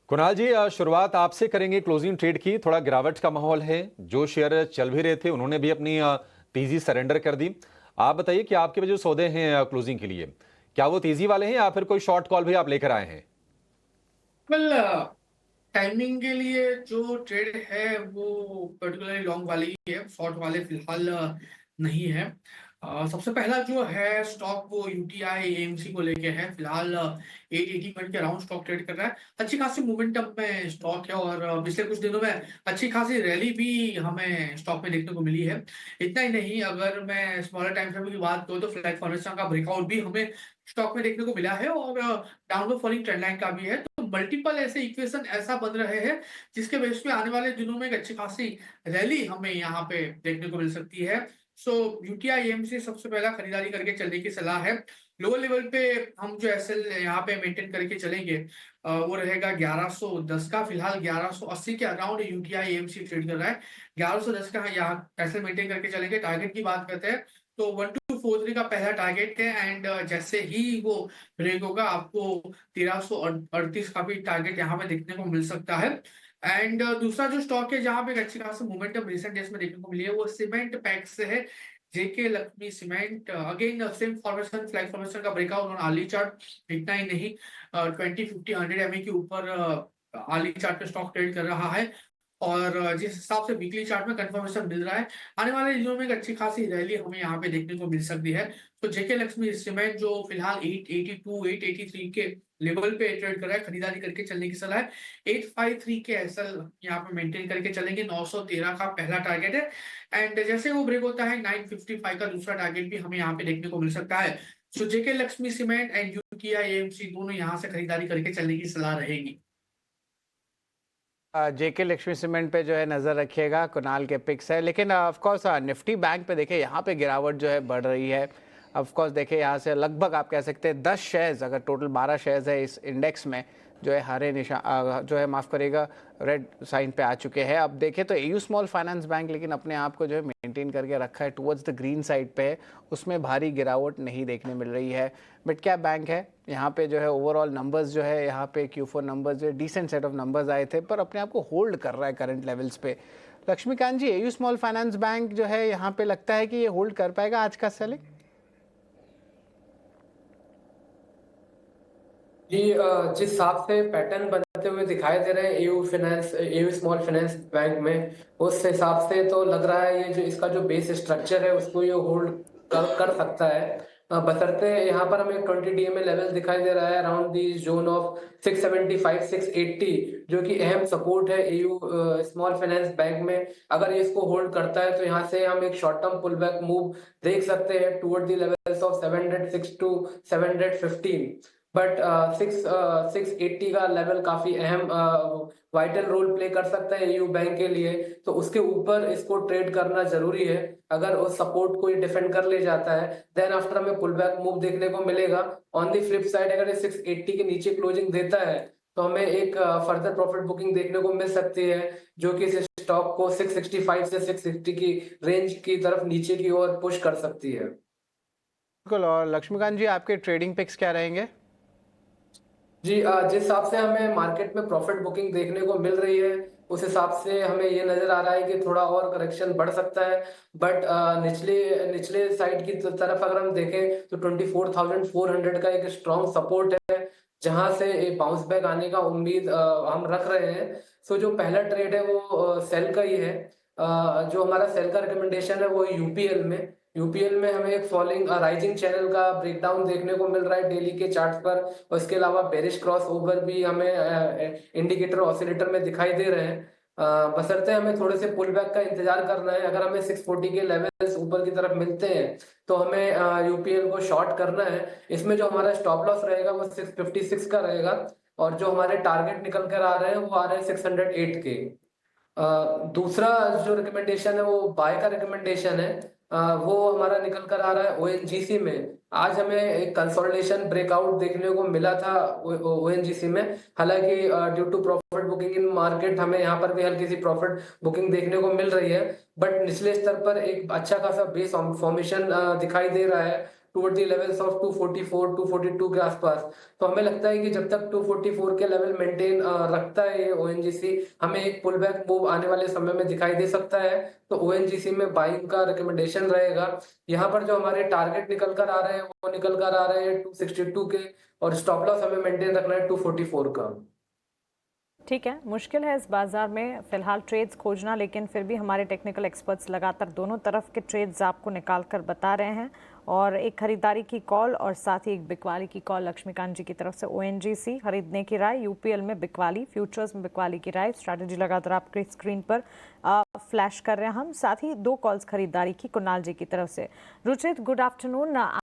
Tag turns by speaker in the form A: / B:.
A: कुणाल जी, शुरुआत आपसे करेंगे क्लोजिंग ट्रेड की। थोड़ा गिरावट का माहौल है, जो शेयर चल भी रहे थे उन्होंने भी अपनी तेजी सरेंडर कर दी। आप बताइए कि आपके जो सौदे हैं क्लोजिंग के लिए, क्या वो तेजी वाले हैं या फिर कोई शॉर्ट कॉल भी आप लेकर आए हैं?
B: वेल, टाइमिंग के लिए जो ट्रेड है वो पर्टिकुलरली लॉन्ग वाली ही है, शॉर्ट वाले फिलहाल नहीं है। सबसे पहला जो है स्टॉक वो यूटीआई एएमसी को लेके है। फिलहाल 880 के अराउंड स्टॉक ट्रेड कर रहा है। अच्छी खासी मोमेंटम में स्टॉक है और पिछले कुछ दिनों में अच्छी खासी रैली भी हमें स्टॉक में देखने को मिली है। इतना ही नहीं, अगर मैं स्मॉलर टाइम फ्रेम की बात करूँ तो फ्लैग फॉर्मेशन का ब्रेकआउट भी हमें स्टॉक में देखने को मिला है और डाउनवर्ड फॉलिंग ट्रेंड लाइन का भी है। तो मल्टीपल ऐसे इक्वेशन ऐसा बन रहे हैं जिसके बेस पे आने वाले दिनों में एक अच्छी खासी रैली हमें यहाँ पे देखने को मिल सकती है। सो यूटीआई एएमसी सबसे पहला खरीदारी करके चलने की सलाह है। लोअर लेवल पे हम जो एसएल यहाँ पे मेंटेन करके चलेंगे, वो रहेगा 1110 का। फिलहाल 1180 के अराउंड यूटीआई एएमसी ट्रेड कर रहा है। 1110 का यहाँ एसएल मेंटेन करके चलेंगे। टारगेट की बात करते हैं तो 1243 का पहला टारगेट है एंड जैसे ही वो ब्रेक होगा आपको 1338 का भी टारगेट यहाँ पे देखने को मिल सकता है। एंड दूसरा जो स्टॉक है जहां पे एक अच्छी खासी मोमेंटम रिसेंट डेज में देखने को मिली है वो सीमेंट पैक्स से है। JK Lakshmi cement, again same formation, flag formation का ब्रेकआउट ऑन आर्ली चार्ट। इतना ही नहीं, 20 50 100 MA के ऊपर आर्ली चार्ट पे स्टॉक ट्रेड कर रहा है और जिस हिसाब से वीकली चार्ट में कंफर्मेशन मिल रहा है, आने वाले दिनों में एक अच्छी खासी रैली हमें यहाँ पे देखने को मिल सकती है। तो जेके लक्ष्मी सीमेंट जो फिलहाल 882 883 के लेवल पे ट्रेड कर रहा है, खरीदारी करके चलने की सलाह है। 853 के एसएल यहाँ पे मेंटेन करके चलेंगे। 913 का पहला टारगेट है एंड जैसे वो ब्रेक होता है 955 का दूसरा टारगेट भी हमें यहाँ पे देखने को मिल सकता है। So JK Lakshmi cement and UTI AMC दोनों यहाँ से खरीदारी करके चलने की सलाह रहेगी।
C: जेके लक्ष्मी सीमेंट पे जो है नज़र रखिएगा, कुणाल के पिक्स है। लेकिन ऑफ कोर्स निफ्टी बैंक पे देखिए यहाँ पे गिरावट जो है बढ़ रही है। ऑफ कोर्स देखिए यहाँ से लगभग आप कह सकते हैं 10 शेयर्स, अगर टोटल 12 शेयर्स है इस इंडेक्स में, जो है हरे निशान जो है माफ़ करिएगा रेड साइन पे आ चुके हैं। अब देखें तो एयू स्मॉल फाइनेंस बैंक लेकिन अपने आप को जो है मेंटेन करके रखा है, टुवर्ड्स द ग्रीन साइड पे है, उसमें भारी गिरावट नहीं देखने मिल रही है। मिड कैप बैंक है, यहाँ पे जो है ओवरऑल नंबर्स जो है यहाँ पे Q4 नंबर्स जो है डिसेंट सेट ऑफ नंबर्स आए थे, पर अपने आप को होल्ड कर रहा है करंट लेवल्स पे। लक्ष्मीकांत जी, एयू स्मॉल फाइनेंस बैंक जो है यहाँ पे लगता है कि ये होल्ड कर पाएगा आज का सेलिंग?
D: जी, जिस हिसाब से पैटर्न बनते हुए दिखाई दे रहे हैं एयू स्मॉल फाइनेंस बैंक में, उस हिसाब से तो लग रहा है ये जो इसका जो बेस स्ट्रक्चर है उसको ये होल्ड कर सकता है। बशर्ते यहाँ पर हमें 20 डीएमए लेवल दिखाई दे रहा है अराउंड दी जोन ऑफ 675 680, जो कि अहम सपोर्ट है एयू स्मॉल फाइनेंस बैंक में। अगर ये इसको होल्ड करता है तो यहाँ से हम एक short term pull back move देख सकते हैं toward the levels of 706 to 715। But 680 का लेवल काफी अहम वाइटल रोल प्ले कर सकता है यूयू बैंक के लिए, तो उसके ऊपर इसको ट्रेड करना जरूरी है। अगर उस सपोर्ट को ये डिफेंड कर ले जाता है देन आफ्टर हमें पुल बैक मूव देखने को मिलेगा। ऑन द फ्लिप साइड अगर ये 680 के नीचे क्लोजिंग देता है तो हमें एक फर्दर प्रॉफिट बुकिंग देखने को मिल सकती है, जो कि इस स्टॉक को 665 से 660 की रेंज की तरफ नीचे की ओर पुश कर सकती है।
C: बिल्कुल। और लक्ष्मीकांत जी, आपके ट्रेडिंग पिक्स क्या रहेंगे?
D: जी, जिस हिसाब से हमें मार्केट में प्रॉफिट बुकिंग देखने को मिल रही है उस हिसाब से हमें ये नजर आ रहा है कि थोड़ा और करेक्शन बढ़ सकता है। बट निचले निचले साइड की तरफ अगर हम देखें तो 24,400 का एक स्ट्रॉन्ग सपोर्ट है, जहां से एक बाउंस बैक आने का उम्मीद हम रख रहे हैं। सो जो पहला ट्रेड है वो सेल का ही है। जो हमारा सेल का रिकमेंडेशन है वो यूपीएल में हमें एक फॉलिंग राइजिंग चैनल का ब्रेकडाउन देखने को मिल रहा है डेली के चार्ट पर, और इसके अलावा बेरिश क्रॉस ओवर भी हमें इंडिकेटर ऑसिलेटर में दिखाई दे रहे हैं। बशर्ते हमें थोड़े से पुल बैक का इंतजार करना है। अगर हमें 640 के लेवल्स ऊपर की तरफ मिलते हैं तो हमें यूपीएल को शॉर्ट करना है। इसमें जो हमारा स्टॉप लॉस रहेगा वो 656 का रहेगा और जो हमारे टारगेट निकल कर आ रहे हैं वो आ रहे हैं 608 के। दूसरा जो रिकमेंडेशन है वो बाय का रिकमेंडेशन है। वो हमारा निकल कर आ रहा है ओएनजीसी में। आज हमें एक कंसोलिडेशन ब्रेकआउट देखने को मिला था ओएनजीसी में। हालांकि due to profit booking in market हमें यहाँ पर भी हल्की सी प्रॉफिट बुकिंग देखने को मिल रही है, बट निचले स्तर पर एक अच्छा खासा बेस फॉर्मेशन दिखाई दे रहा है टुवर्ड द लेवल्स ऑफ 244 242 के आसपास। तो हमें लगता है कि जब तक 244 के लेवल मेंटेन रखता है ये ओएनजीसी, हमें एक पुल बैक मूव आने वाले समय में दिखाई दे सकता है। तो ओएनजीसी में बाइंग का रिकमेंडेशन रहेगा। यहाँ पर जो हमारे टारगेट निकल कर आ रहे हैं वो निकल कर आ रहे हैं 262 के, और स्टॉप लॉस हमें मेंटेन रखना है 244 का।
E: ठीक है, मुश्किल है इस बाजार में फिलहाल ट्रेड्स खोजना, लेकिन फिर भी हमारे टेक्निकल एक्सपर्ट्स लगातार दोनों तरफ के ट्रेड्स आपको निकाल कर बता रहे हैं। और एक खरीदारी की कॉल और साथ ही एक बिकवाली की कॉल लक्ष्मीकांत जी की तरफ से। ओएनजीसी खरीदने की राय, यूपीएल में बिकवाली, फ्यूचर्स में बिकवाली की राय। स्ट्रैटेजी लगातार आपके स्क्रीन पर फ्लैश कर रहे हैं हम। साथ ही 2 कॉल्स खरीदारी की कुणाल जी की तरफ से। Ruchit, good afternoon.